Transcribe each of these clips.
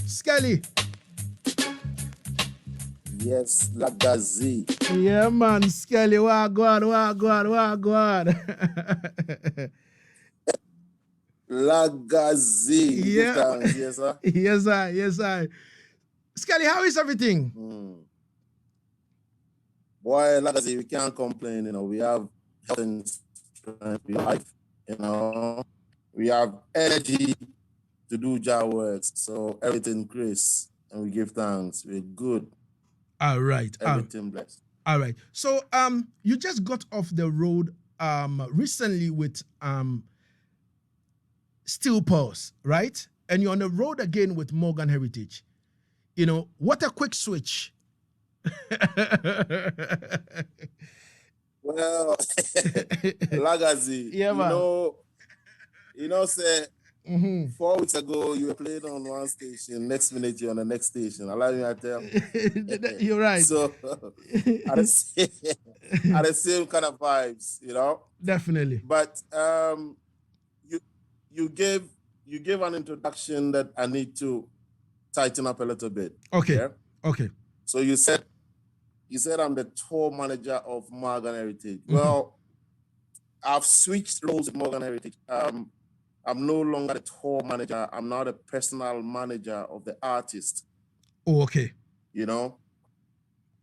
Skelly. Yes, Lagazee. Yeah, man, Skelly. Wagwan. Lagazee. We give Yeah. thanks, yes, sir. Yes, I. Skelly, how is everything? Boy, Lagazee, we can't complain, we have health and strength, we have life, we have energy to do job works, so everything grace, and we give thanks. We're good. All right. Everything blessed. All right. So you just got off the road recently with Steel Pulse, right? And you're on the road again with Morgan Heritage. What a quick switch. Well, Lagazee, Yeah, man. Say 4 weeks ago you were playing on one station, next minute you're on the next station. Allow me to tell. You're right. So are the same kind of vibes, Definitely. But you gave an introduction that I need to tighten up a little bit. Okay. Yeah? Okay. So you said I'm the tour manager of Morgan Heritage. Well, I've switched roles with Morgan Heritage. I'm no longer the tour manager. I'm now the personal manager of the artist. Oh, okay.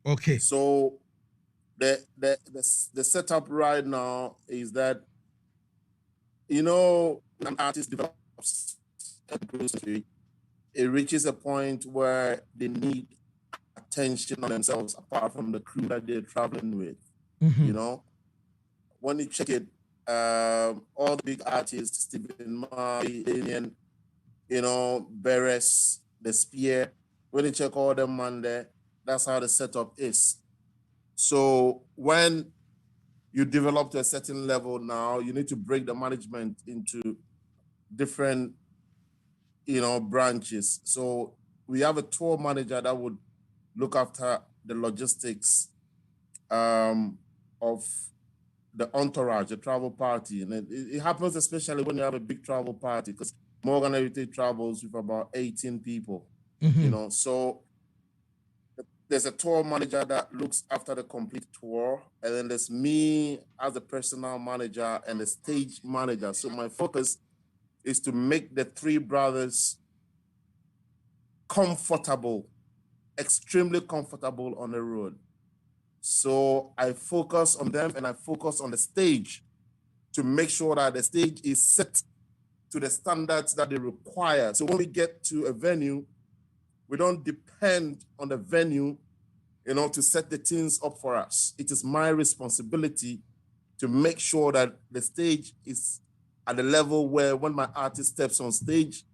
Okay. So the setup right now is that an artist develops, it reaches a point where they need attention on themselves apart from the crew that they're traveling with. When you check it, all the big artists, Stephen Marley, Alien, Beres, The Spear, when you check all them on there, that's how the setup is. So when you develop to a certain level now, you need to break the management into different, branches. So we have a tour manager that would look after the logistics of the entourage, the travel party. And it happens especially when you have a big travel party, because Morgan Heritage travels with about 18 people, So there's a tour manager that looks after the complete tour. And then there's me as the personal manager and the stage manager. So my focus is to make the three brothers comfortable, extremely comfortable on the road. So I focus on them and I focus on the stage to make sure that the stage is set to the standards that they require. So when we get to a venue, we don't depend on the venue, to set the things up for us. It is my responsibility to make sure that the stage is at the level where when my artist steps on stage,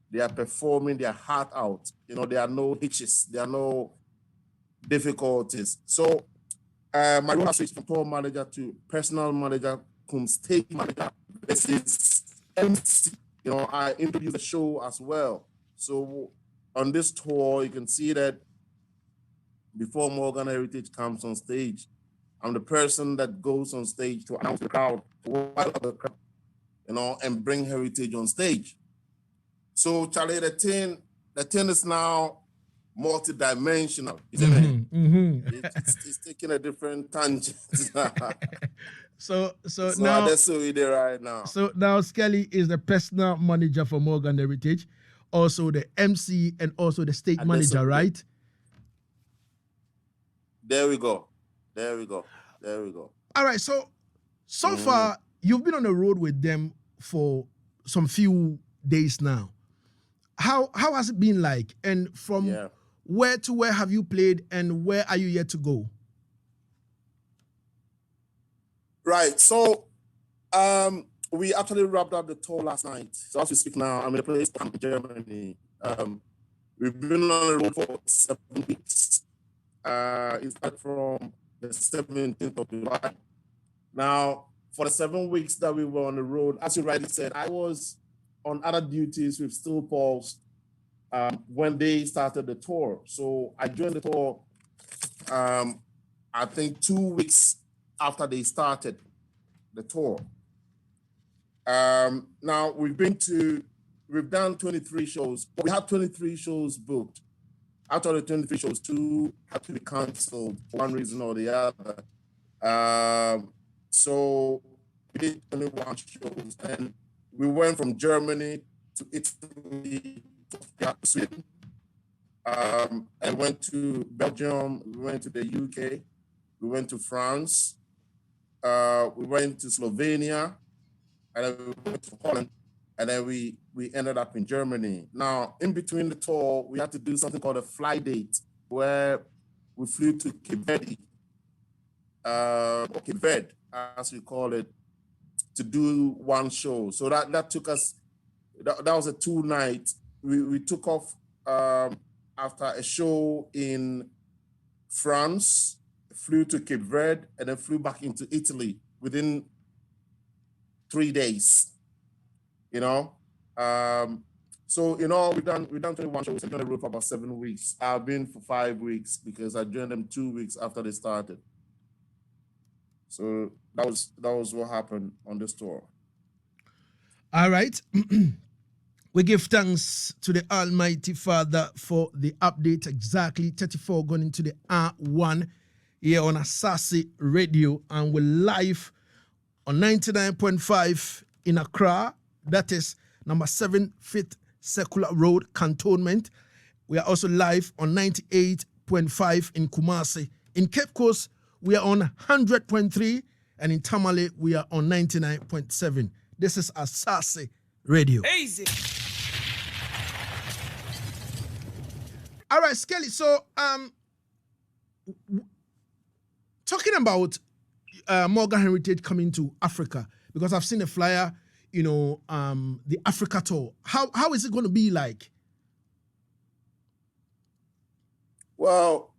they are performing their heart out. There are no hitches, there are no difficulties. So my role has switched from tour manager to personal manager, stage manager. This is MC. I introduce the show as well. So on this tour, you can see that before Morgan Heritage comes on stage, I'm the person that goes on stage to announce the crowd, and bring Heritage on stage. So Charlie, the thing is now multi-dimensional, isn't it? It's taking a different tangent. So now that's what we do right now. So now Skelly is the personal manager for Morgan Heritage, also the MC and also the state manager, right? There we go. All right. So far you've been on the road with them for some few days now. How has it been like? And from where to where have you played and where are you yet to go? Right. So we actually wrapped up the tour last night. So as we speak now, I'm in a place in Germany. We've been on the road for 7 weeks. It started from the 17th of July. Now, for the 7 weeks that we were on the road, as you rightly said, I was on other duties with Steel Pulse when they started the tour. So I joined the tour, I think 2 weeks after they started the tour. Now we've been to we've done 23 shows. We have 23 shows booked. Out of the 23 shows, 2 had to be canceled for one reason or the other. So we did 21 shows, and we went from Germany to Italy to Sweden. And went to Belgium, we went to the UK, we went to France, we went to Slovenia, and then we went to Holland, and then we ended up in Germany. Now, in between the tour, we had to do something called a fly date, where we flew to Cape Verde, Cape Verde, as we call it, to do one show. So that took us, that was a 2-night. We took off after a show in France, flew to Cape Verde, and then flew back into Italy within 3 days. You know, so in all we've done 21 shows. I've been on the road for about 7 weeks. I've been for 5 weeks because I joined them 2 weeks after they started. So that was what happened on this tour. All right. We give thanks to the Almighty Father for the update. Exactly 34 going into the R1 here on Asaase Radio, and we're live on 99.5 in Accra. That is number 7 5th Circular Road, Cantonment. We are also live on 98.5 in Kumasi. In Cape Coast, we are on 100.3, and in Tamale, we are on 99.7. This is Asaase Radio. Easy. All right, Skelly. So, talking about Morgan Heritage coming to Africa, because I've seen a flyer, the Africa tour. How is it going to be like? Well,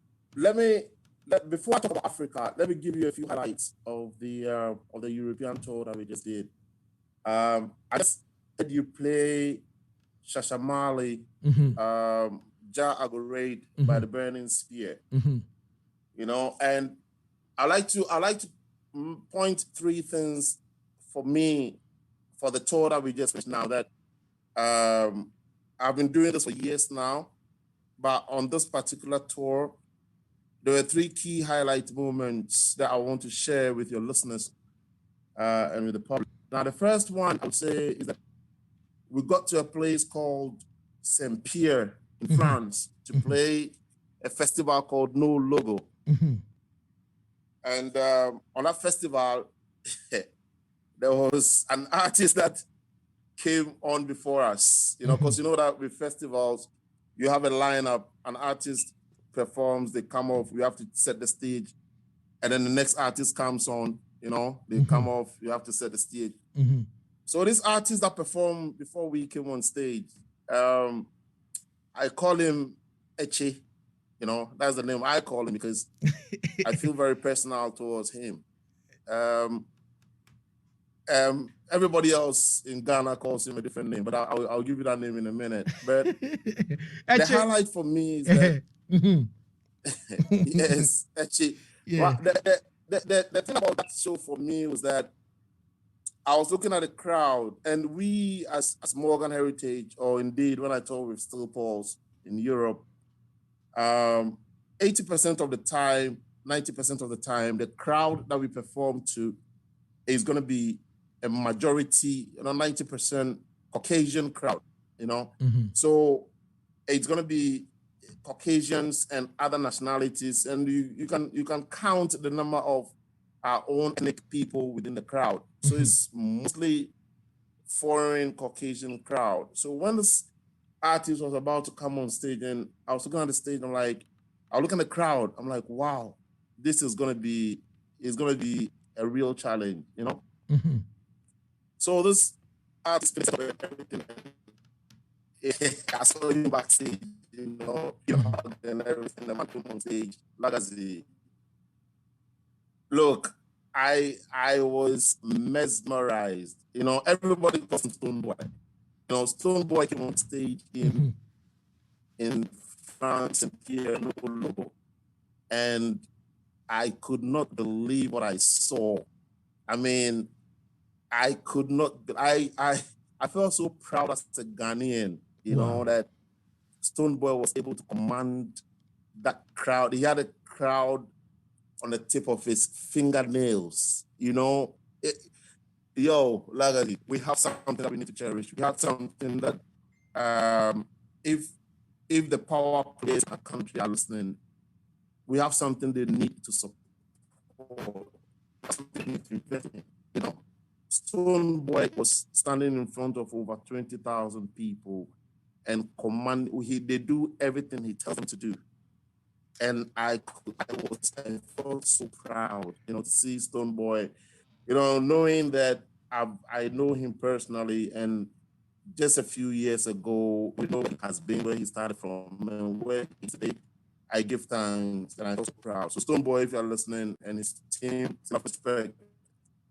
before I talk about Africa, let me give you a few highlights of the European tour that we just did. I just had you play Shashamali, Ja Agorade by the Burning Spear. And I like to point 3 things for me for the tour that we just finished now. That I've been doing this for years now, but on this particular tour, there were 3 key highlight moments that I want to share with your listeners and with the public. Now, the first one I would say is that we got to a place called Saint Pierre in France to play a festival called No Logo. And on that festival, there was an artist that came on before us, because you know that with festivals, you have a lineup, an artist performs, they come off, we have to set the stage, and then the next artist comes on, they come off, you have to set the stage. So this artist that performed before we came on stage, I call him Eche, that's the name I call him because I feel very personal towards him. Everybody else in Ghana calls him a different name, but I'll give you that name in a minute. But the highlight for me is that yes, Eche. Yeah. The thing about that show for me was that I was looking at the crowd, and we as Morgan Heritage, or indeed when I told with Still Pauls in Europe, 80% of the time, 90% of the time, the crowd that we perform to is going to be a majority, 90% Caucasian crowd, So it's going to be Caucasians and other nationalities, and you can count the number of our own ethnic people within the crowd. So it's mostly foreign Caucasian crowd. So when this artist was about to come on stage, and I was looking at the stage, I was looking at the crowd, I'm like, wow, this is gonna be a real challenge, So this artist finished everything. I saw him backstage, and everything, the man came on stage, Lagazee. Look, I was mesmerized. Everybody calls him Stoneboy. Stoneboy came on stage in France and Pierre Logo, and I could not believe what I saw. I mean, I could not. I I felt so proud as a Ghanaian, you know, that Stonebwoy was able to command that crowd. He had a crowd on the tip of his fingernails, you know. Yo, Lagazee, we have something that we need to cherish. We have something that if the power players in our country are listening, we have something they need to support. Something they need to invest in, you know. Stonebwoy was standing in front of over 20,000 people and they do everything he tells them to do. And I felt so proud, you know, to see Stonebwoy, you know, knowing that I know him personally, and just a few years ago, we know he has been where he started from and where he is today. I give thanks and I'm so proud. So Stonebwoy, if you're listening, and his team, enough respect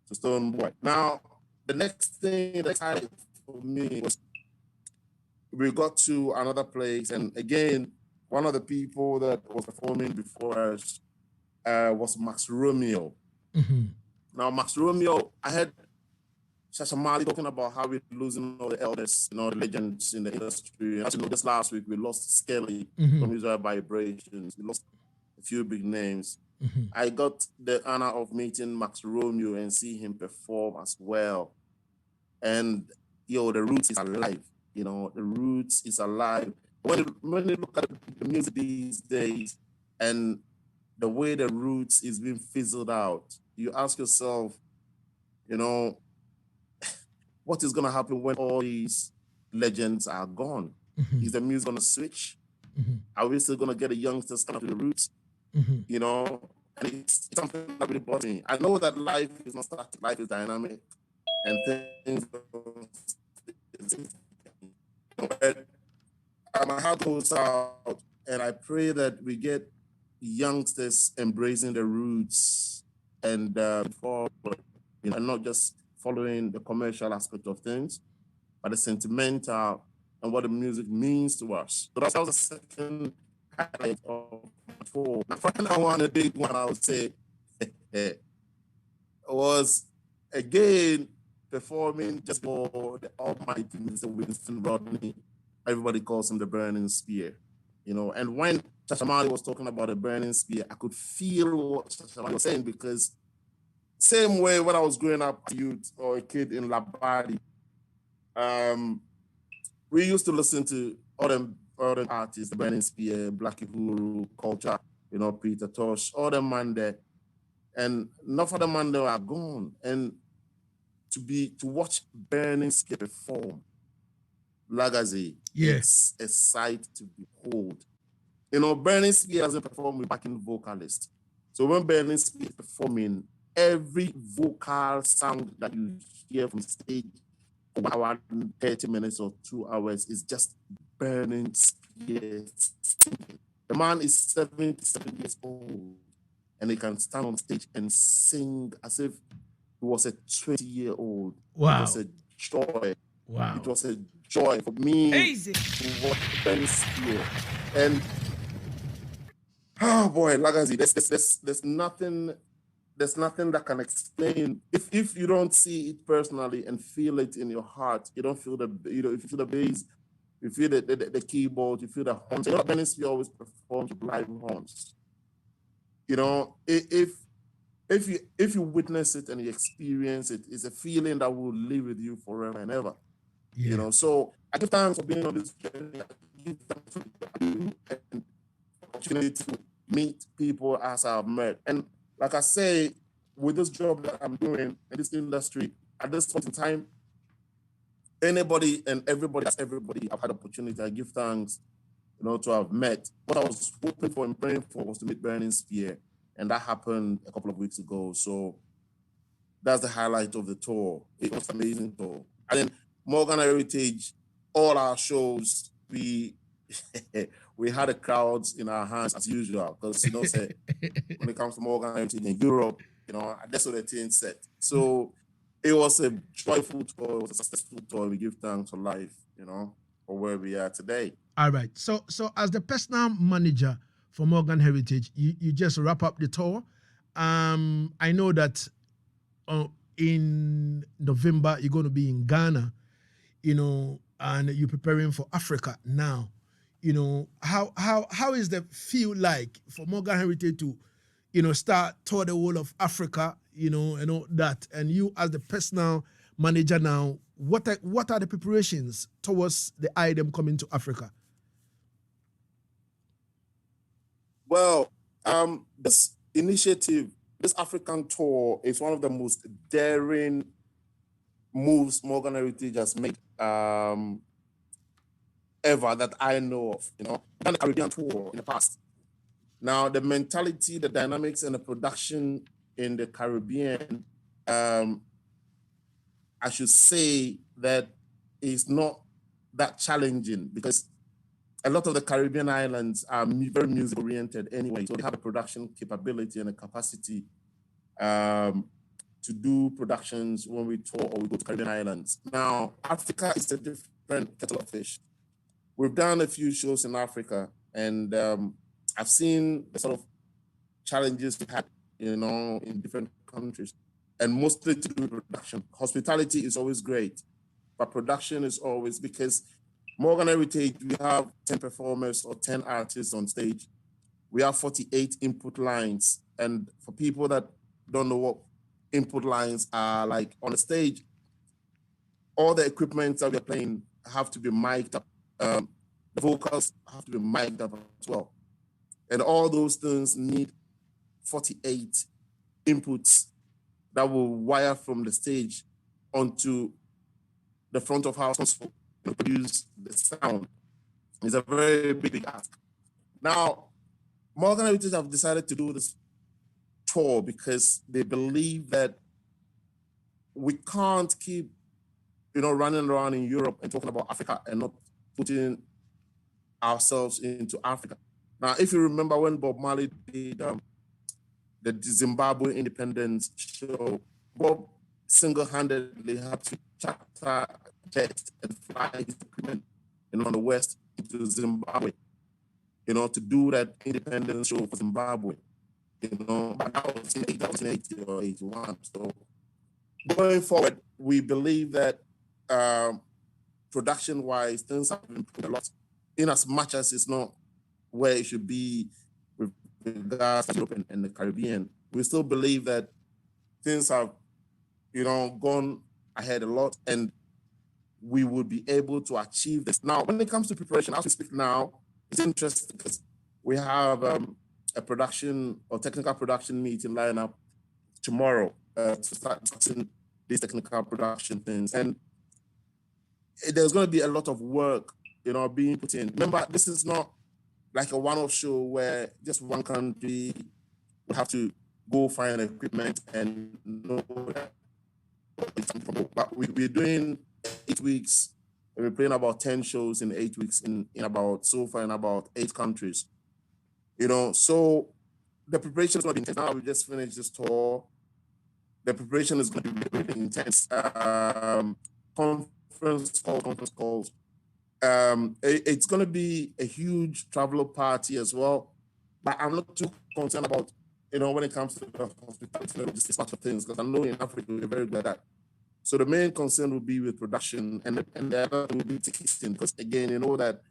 to Stonebwoy. Now, the next thing that excited for me was we got to another place, and again, one of the people that was performing before us was Max Romeo. Mm-hmm. Now, Max Romeo, I heard Tamale talking about how we're losing all the elders, you know, the legends in the industry. As you know, just last week, we lost Skelly from Israel Vibrations. We lost a few big names. Mm-hmm. I got the honor of meeting Max Romeo and see him perform as well. And, yo, the roots is alive. You know, the roots is alive. When you look at the music these days and the way the roots is being fizzled out, you ask yourself, you know, what is going to happen when all these legends are gone? Mm-hmm. Is the music going to switch? Mm-hmm. Are we still going to get the youngsters coming to the roots? Mm-hmm. You know, and it's something that really bothers me. I know that life is not static, life is dynamic, and things. My heart goes out, and I pray that we get youngsters embracing the roots and forward, you know, not just following the commercial aspect of things, but the sentimental and what the music means to us. So that was the second highlight of four. The final one, a big one, I would say, was again performing just for the almighty Mr. Winston Rodney. Everybody calls him the Burning Spear, you know. And when Tamale was talking about the Burning Spear, I could feel what Tamale was saying, because same way when I was growing up as a youth or a kid in Labadi, we used to listen to other artists, the Burning Spear, Black Uhuru, Culture, you know, Peter Tosh, all them man there, and enough of the man there are gone. And to watch Burning Spear perform, Lagazee, it's a sight to behold. You know, Burning Spear doesn't perform with backing vocalist. So when Burning Spear is performing, every vocal sound that you hear from stage for 1 hour, 30 minutes or 2 hours is just Burning Spear singing. The man is 77 years old, and he can stand on stage and sing as if he was a 20-year-old. Wow. It was a joy. Wow. It was a joy for me to watch Burning Spear. And oh boy, Lagazee, there's nothing that can explain. If you don't see it personally and feel it in your heart, you don't feel if you feel the bass, you feel the keyboard, you feel the horns. You know, Burning Spear always performs with live horns. You know, if you witness it and you experience it, it's a feeling that will live with you forever and ever. Yeah. You know, so I give thanks for being on this journey. I give thanks for you and opportunity to meet people as I've met. And like I say, with this job that I'm doing in this industry, at this point in time, anybody and everybody, I've had opportunity. I give thanks, you know, to have met. What I was hoping for and praying for was to meet Burning Spear, and that happened a couple of weeks ago. So that's the highlight of the tour. It was an amazing tour. And then Morgan Heritage, all our shows, we had the crowds in our hands as usual, because, you know, say, when it comes to Morgan Heritage in Europe, you know, that's what the team said. So it was a joyful tour, it was a successful tour. We give thanks for life, you know, for where we are today. All right. So as the personal manager for Morgan Heritage, you just wrap up the tour. I know that in November you're going to be in Ghana. and you're preparing for Africa now, how is the feel like for Morgan Heritage to, start tour the whole of Africa, and all that, and you as the personal manager now, what are the preparations towards the item coming to Africa? Well, this initiative, this African tour, is one of the most daring moves Morgan Heritage has made ever that I know of. Done a Caribbean tour in the past. Now, the mentality, the dynamics, and the production in the Caribbean, I should say that is not that challenging, because a lot of the Caribbean islands are very music oriented anyway, so they have a production capability and a capacity to do productions when we tour or we go to Caribbean islands. Now, Africa is a different kettle of fish. We've done a few shows in Africa, and I've seen the sort of challenges we had, in different countries, and mostly to do with production. Hospitality is always great, but production is always, because Morgan Heritage, we have 10 performers or 10 artists on stage. We have 48 input lines. And for people that don't know what input lines are like on the stage, all the equipment that we're playing have to be mic'd up. The vocals have to be mic'd up as well. And all those things need 48 inputs that will wire from the stage onto the front of house console to produce the sound. It's a very big ask. Now, Morgan Heritage have decided to do this tour because they believe that we can't keep, running around in Europe and talking about Africa and not putting ourselves into Africa. Now, if you remember when Bob Marley did the Zimbabwe independence show, Bob single-handedly had to charter jet and fly his equipment, on the west into Zimbabwe, to do that independence show for Zimbabwe. But that was in 1980 or 81. So going forward, we believe that production-wise, things have improved a lot, in as much as it's not where it should be with regards to Europe and the Caribbean. We still believe that things have, gone ahead a lot, and we would be able to achieve this. Now, when it comes to preparation, as we speak now, it's interesting because we have a production or technical production meeting lined up tomorrow to start discussing these technical production things. And there's going to be a lot of work, being put in. Remember, this is not like a one-off show where just one country will have to go find equipment and know that. But we're doing 8 weeks, and we're playing about 10 shows in 8 weeks in about 8 countries. So the preparation is going to be intense. Now we just finished this tour. The preparation is going to be really intense. Conference calls. It's going to be a huge traveler party as well. But I'm not too concerned about, when it comes to the hospitality, just this sort of things, because I know in Africa we're very good at that. So the main concern will be with production, and the other will be ticketing, because again, that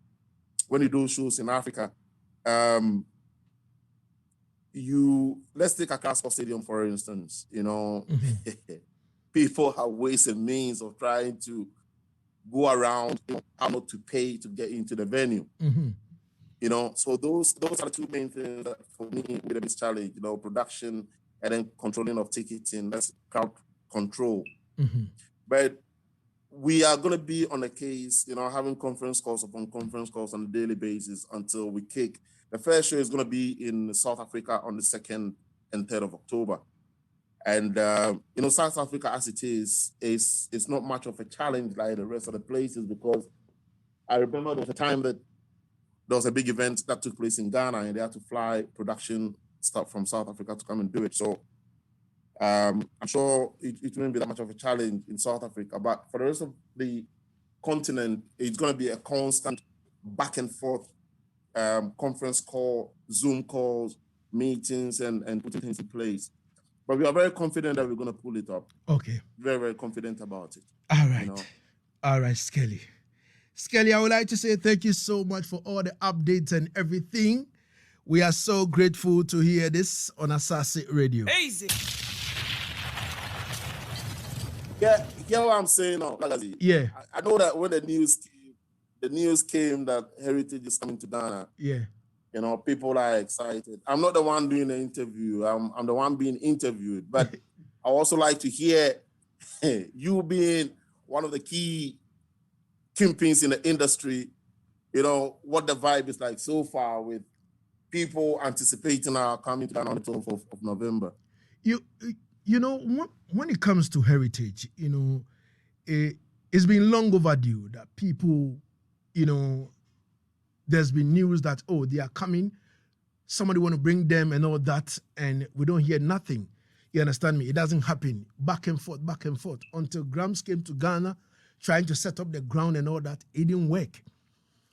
when you do shows in Africa, let's take Accra Stadium for instance. People have ways and means of trying to go around how not to pay to get into the venue. So those are the two main things that for me with a big challenge. Production and then controlling of ticketing. That's crowd control. But we are going to be on the case, having conference calls upon conference calls on a daily basis until we kick. The first show is going to be in South Africa on the 2nd and 3rd of October. And, South Africa, as it is, it's not much of a challenge like the rest of the places, because I remember there was a time that there was a big event that took place in Ghana, and they had to fly production stuff from South Africa to come and do it. So I'm sure it won't be that much of a challenge in South Africa. But for the rest of the continent, it's going to be a constant back and forth conference call, Zoom calls, meetings, and putting things in place. But we are very confident that we're going to pull it up. Okay. Very, very confident about it. All right. All right, Skelly. Skelly, I would like to say thank you so much for all the updates and everything. We are so grateful to hear this on Asaase Radio. Easy. Yeah, you get what I'm saying now, Lagazee? Yeah. I know that when the news came that Heritage is coming to Ghana. Yeah. You know, people are excited. I'm not the one doing the interview. I'm the one being interviewed. But I also like to hear you being one of the key kingpins in the industry, you know, what the vibe is like so far with people anticipating our coming to Ghana on the 12th of November. You know, when it comes to Heritage, you know, it's been long overdue that people, you know, there's been news that, oh, they are coming, somebody want to bring them and all that, and we don't hear nothing. You understand me? It doesn't happen. Back and forth, until Grams came to Ghana, trying to set up the ground and all that. It didn't work.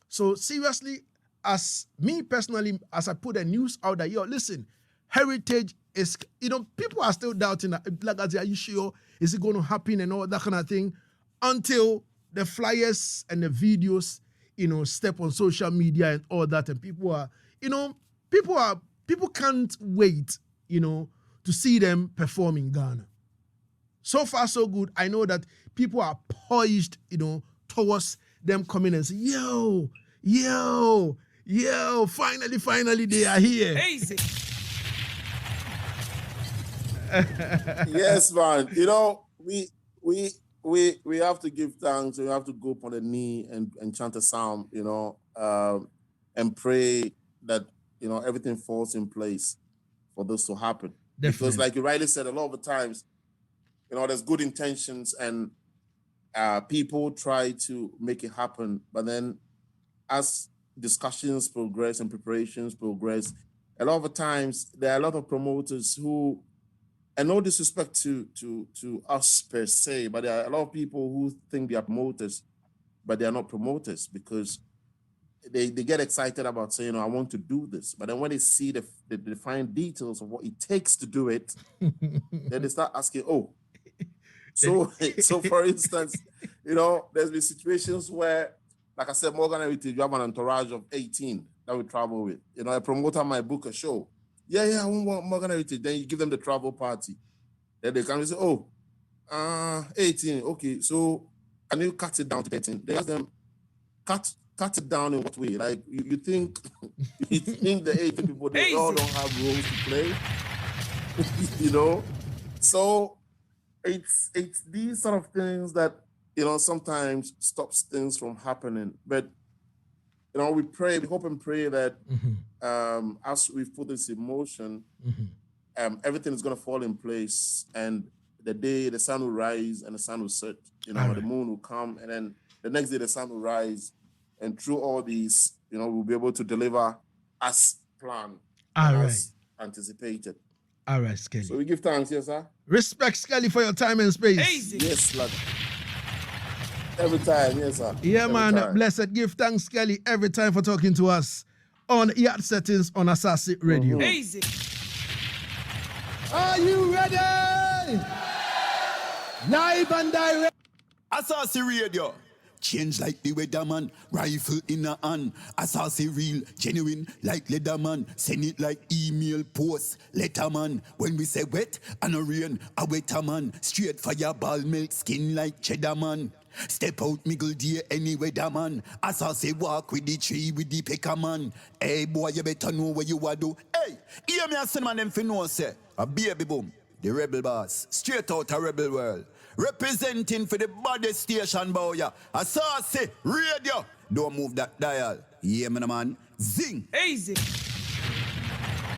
So seriously, as me personally, as I put the news out that, yo, listen, Heritage is, you know, people are still doubting that, Lagazee, are you sure? Is it going to happen and all that kind of thing? Until the flyers and the videos, you know, step on social media and all that, and people are, you know, people can't wait, you know, to see them perform in Ghana. So far, so good. I know that people are poised, you know, towards them coming and say, yo, finally they are here. Easy. Yes, man. You know, we have to give thanks. We have to go up on the knee and chant a psalm, you know, and pray that, you know, everything falls in place for this to happen. Definitely. Because like you rightly said, a lot of the times, you know, there's good intentions and people try to make it happen. But then as discussions progress and preparations progress, a lot of the times there are a lot of promoters who, and no disrespect to us per se, but there are a lot of people who think they are promoters, but they are not promoters because they get excited about saying, I want to do this. But then when they see the fine details of what it takes to do it, then they start asking, so for instance, you know, there's been situations where, like I said, Morgan Heritage, you have an entourage of 18 that we travel with. You know, a promoter might book a show. Yeah, I want Morgan Heritage. Then you give them the travel party. Then they come and say, 18, okay, so can you cut it down to 13? They ask them, cut it down in what way? Like, you think the 18 people, they all don't have roles to play? You know? So it's these sort of things that, you know, sometimes stops things from happening. But, you know, we hope and pray that as we've put this in motion, everything is going to fall in place, and the day the sun will rise and the sun will set, you know, the moon will come, and then the next day the sun will rise, and through all these, you know, we'll be able to deliver as planned, as anticipated. All right, Skelly. So we give thanks, yes, sir? Respect, Skelly, for your time and space. Easy. Yes, lad. Every time, yes, sir. Yeah, man. Blessed. Give thanks, Skelly, every time for talking to us on Yaad Settingz on Asaase Radio. Easy. Are you ready? Live and direct. Asaase Radio. Change like the weatherman, rifle in a hand. Asaase real, genuine like leatherman. Send it like email, post, letterman. When we say wet and a rain, a wetter man. Straight fireball, milk skin like cheddar man. Step out, miggle dear, any weatherman. Asaase walk with the tree with the pecker man. Hey boy, you better know what you are do. Hey, hear me a send man them fi know say a baby boom, the rebel boss, straight out a rebel world. Representing for the body station, boy. Asaase Radio. Don't move that dial. Yeah, man. Zing. Easy.